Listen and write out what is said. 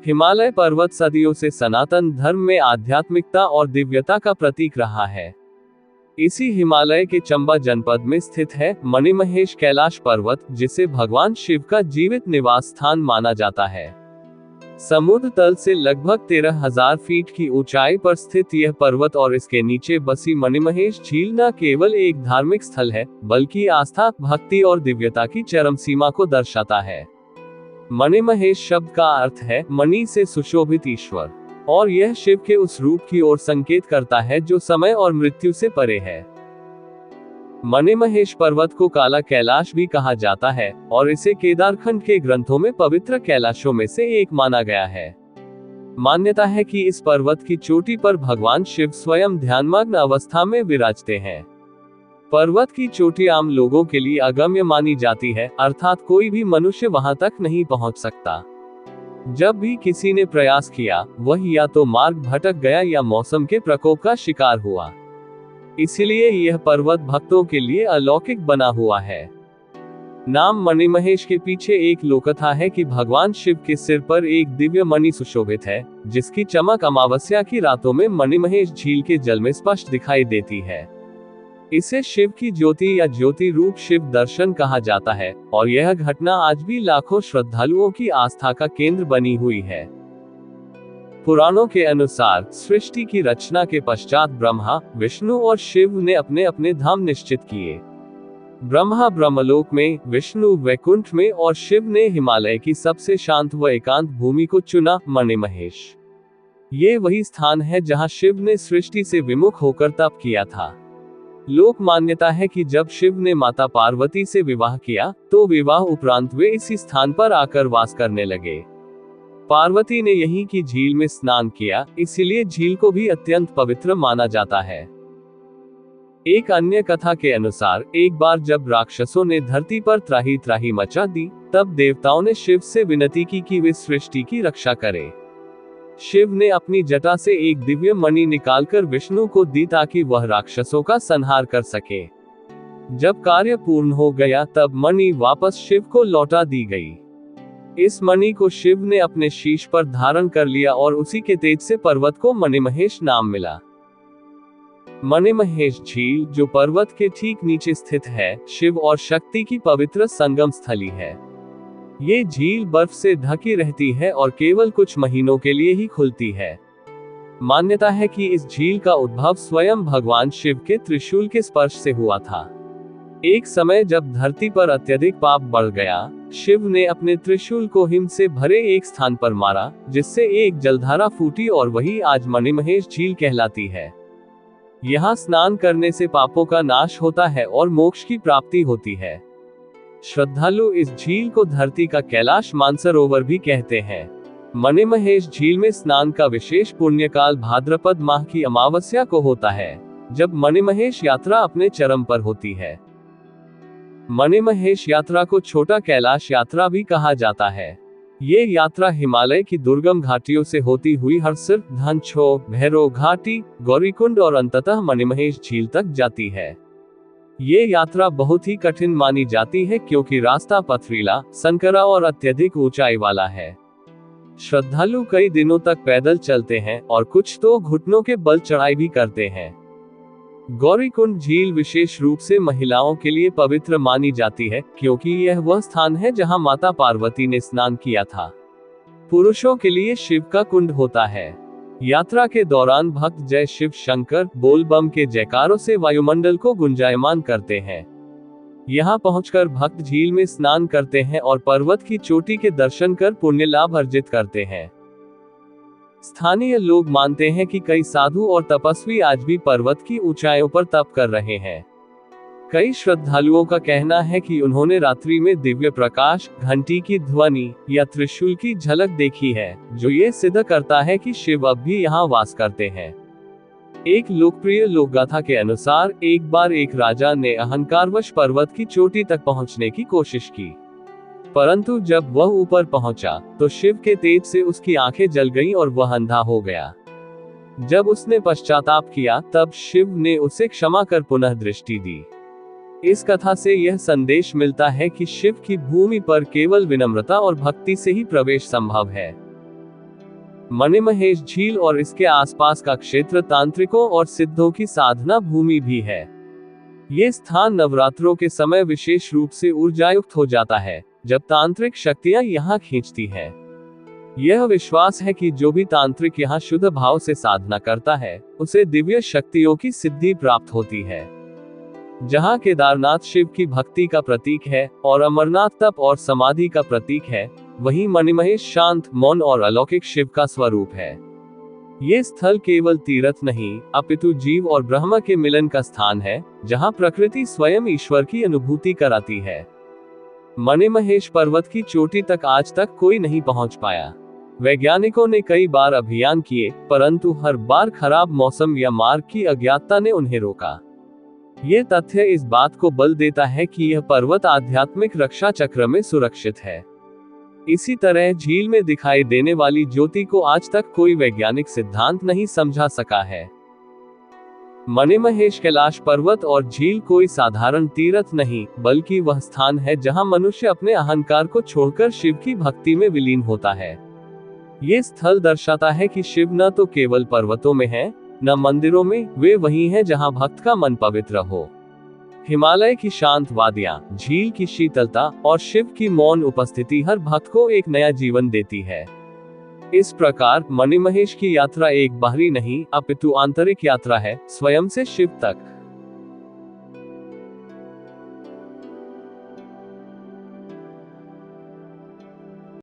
हिमालय पर्वत सदियों से सनातन धर्म में आध्यात्मिकता और दिव्यता का प्रतीक रहा है। इसी हिमालय के चंबा जनपद में स्थित है मणिमहेश कैलाश पर्वत, जिसे भगवान शिव का जीवित निवास स्थान माना जाता है। समुद्र तल से लगभग 13,000 फीट की ऊंचाई पर स्थित यह पर्वत और इसके नीचे बसी मणिमहेश झील न केवल एक धार्मिक स्थल है, बल्कि आस्था, भक्ति और दिव्यता की चरम सीमा को दर्शाता है। मणिमहेश शब्द का अर्थ है मणि से सुशोभित ईश्वर, और यह शिव के उस रूप की ओर संकेत करता है जो समय और मृत्यु से परे है। मणिमहेश पर्वत को काला कैलाश भी कहा जाता है और इसे केदारखंड के ग्रंथों में पवित्र कैलाशों में से एक माना गया है। मान्यता है कि इस पर्वत की चोटी पर भगवान शिव स्वयं ध्यानमग्न अवस्था में विराजते हैं। पर्वत की चोटी आम लोगों के लिए अगम्य मानी जाती है, अर्थात कोई भी मनुष्य वहां तक नहीं पहुंच सकता। जब भी किसी ने प्रयास किया, वह या तो मार्ग भटक गया या मौसम के प्रकोप का शिकार हुआ। इसलिए यह पर्वत भक्तों के लिए अलौकिक बना हुआ है। नाम मणिमहेश के पीछे एक लोककथा है कि भगवान शिव के सिर पर एक दिव्य मणि सुशोभित है, जिसकी चमक अमावस्या की रातों में मणिमहेश झील के जल में स्पष्ट दिखाई देती है। इसे शिव की ज्योति या ज्योति रूप शिव दर्शन कहा जाता है, और यह घटना आज भी लाखों श्रद्धालुओं की आस्था का केंद्र बनी हुई है। पुराणों के अनुसार सृष्टि की रचना के पश्चात ब्रह्मा, विष्णु और शिव ने अपने अपने धाम निश्चित किए। ब्रह्मा ब्रह्मलोक में, विष्णु वैकुंठ में और शिव ने हिमालय की सबसे शांत व एकांत भूमि को चुना, मणिमहेश। ये वही स्थान है जहां शिव ने सृष्टि से विमुख होकर तप किया था। लोक मान्यता है कि जब शिव ने माता पार्वती से विवाह किया, तो विवाह उपरांत वे इसी स्थान पर आकर वास करने लगे। पार्वती ने यहीं की झील में स्नान किया, इसलिए झील को भी अत्यंत पवित्र माना जाता है। एक अन्य कथा के अनुसार एक बार जब राक्षसों ने धरती पर त्राही त्राही मचा दी, तब देवताओं ने शिव से विनती की कि वे सृष्टि की रक्षा करें। शिव ने अपनी जटा से एक दिव्य मणि निकालकर विष्णु को दी ताकि वह राक्षसों का संहार कर सके। जब कार्य पूर्ण हो गया, तब मणि वापस शिव को लौटा दी गई। इस मणि को शिव ने अपने शीश पर धारण कर लिया और उसी के तेज से पर्वत को मणिमहेश नाम मिला। मणिमहेश झील, जो पर्वत के ठीक नीचे स्थित है, शिव और शक्ति की पवित्र संगम स्थली है। ये झील बर्फ से ढकी रहती है और केवल कुछ महीनों के लिए ही खुलती है। मान्यता है कि इस झील का उद्भव स्वयं भगवान शिव के त्रिशूल के स्पर्श से हुआ था। एक समय जब धरती पर अत्यधिक पाप बढ़ गया, शिव ने अपने त्रिशूल को हिम से भरे एक स्थान पर मारा, जिससे एक जलधारा फूटी और वही आज मणिमहेश झील कहलाती है। यहाँ स्नान करने से पापों का नाश होता है और मोक्ष की प्राप्ति होती है। श्रद्धालु इस झील को धरती का कैलाश मानसरोवर भी कहते हैं। मणिमहेश झील में स्नान का विशेष पुण्यकाल भाद्रपद माह की अमावस्या को होता है, जब मणिमहेश यात्रा अपने चरम पर होती है। मणिमहेश यात्रा को छोटा कैलाश यात्रा भी कहा जाता है। ये यात्रा हिमालय की दुर्गम घाटियों से होती हुई हरसिर, धनछो, भैरव घाटी, गौरीकुंड और अंततः मणिमहेश झील तक जाती है। ये यात्रा बहुत ही कठिन मानी जाती है क्योंकि रास्ता पथरीला, संकरा और अत्यधिक ऊंचाई वाला है। श्रद्धालु कई दिनों तक पैदल चलते हैं और कुछ तो घुटनों के बल चढ़ाई भी करते हैं। गौरीकुंड झील विशेष रूप से महिलाओं के लिए पवित्र मानी जाती है, क्योंकि यह वह स्थान है जहां माता पार्वती ने स्नान किया था। पुरुषों के लिए शिव का कुंड होता है। यात्रा के दौरान भक्त जय शिव शंकर बोल बम के जयकारों से वायुमंडल को गुंजायमान करते हैं। यहाँ पहुंचकर भक्त झील में स्नान करते हैं और पर्वत की चोटी के दर्शन कर पुण्य लाभ अर्जित करते हैं। स्थानीय लोग मानते हैं कि कई साधु और तपस्वी आज भी पर्वत की ऊंचाइयों पर तप कर रहे हैं। कई श्रद्धालुओं का कहना है कि उन्होंने रात्रि में दिव्य प्रकाश, घंटी की ध्वनि या त्रिशूल की झलक देखी है, जो ये सिद्ध करता है कि शिव अब भी यहाँ वास करते हैं। एक लोकप्रिय लोकगाथा के अनुसार एक बार एक राजा ने अहंकारवश पर्वत की चोटी तक पहुंचने की कोशिश की, परंतु जब वह ऊपर पहुंचा तो शिव के तेज से उसकी आंखें जल गईं और वह अंधा हो गया। जब उसने पश्चाताप किया, तब शिव ने उसे क्षमा कर पुनः दृष्टि दी। इस कथा से यह संदेश मिलता है कि शिव की भूमि पर केवल विनम्रता और भक्ति से ही प्रवेश संभव है। मणिमहेश झील और इसके आसपास का क्षेत्र तांत्रिकों और सिद्धों की साधना भूमि भी है। ये स्थान नवरात्रों के समय विशेष रूप से ऊर्जायुक्त हो जाता है, जब तांत्रिक शक्तियां यहाँ खींचती है। यह विश्वास है कि जो भी तांत्रिक यहाँ शुद्ध भाव से साधना करता है, उसे दिव्य शक्तियों की सिद्धि प्राप्त होती है। जहाँ केदारनाथ शिव की भक्ति का प्रतीक है और अमरनाथ तप और समाधि का प्रतीक है, वहीं मणिमहेश शांत, मौन और अलौकिक शिव का स्वरूप है। ये स्थल केवल तीर्थ नहीं, अपितु जीव और ब्रह्म के मिलन का स्थान है, जहाँ प्रकृति स्वयं ईश्वर की अनुभूति कराती है। मणिमहेश पर्वत की चोटी तक आज तक कोई नहीं पहुंच पाया। वैज्ञानिकों ने कई बार अभियान किए, परंतु हर बार खराब मौसम या मार्ग की अज्ञातता ने उन्हें रोका। ये तथ्य इस बात को बल देता है कि यह पर्वत आध्यात्मिक रक्षा चक्र में सुरक्षित है। इसी तरह झील में दिखाई देने वाली ज्योति को आज तक कोई वैज्ञानिक सिद्धांत नहीं समझा सका है। मणिमहेश कैलाश पर्वत और झील कोई साधारण तीर्थ नहीं, बल्कि वह स्थान है जहां मनुष्य अपने अहंकार को छोड़कर शिव की भक्ति में विलीन होता है। ये स्थल दर्शाता है कि शिव न तो केवल पर्वतों में है, न मंदिरों में, वे वही हैं जहां भक्त का मन पवित्र हो। हिमालय की शांत वादियां, झील की शीतलता और शिव की मौन उपस्थिति हर भक्त को एक नया जीवन देती है। इस प्रकार मणिमहेश की यात्रा एक बाहरी नहीं, अपितु आंतरिक यात्रा है, स्वयं से शिव तक।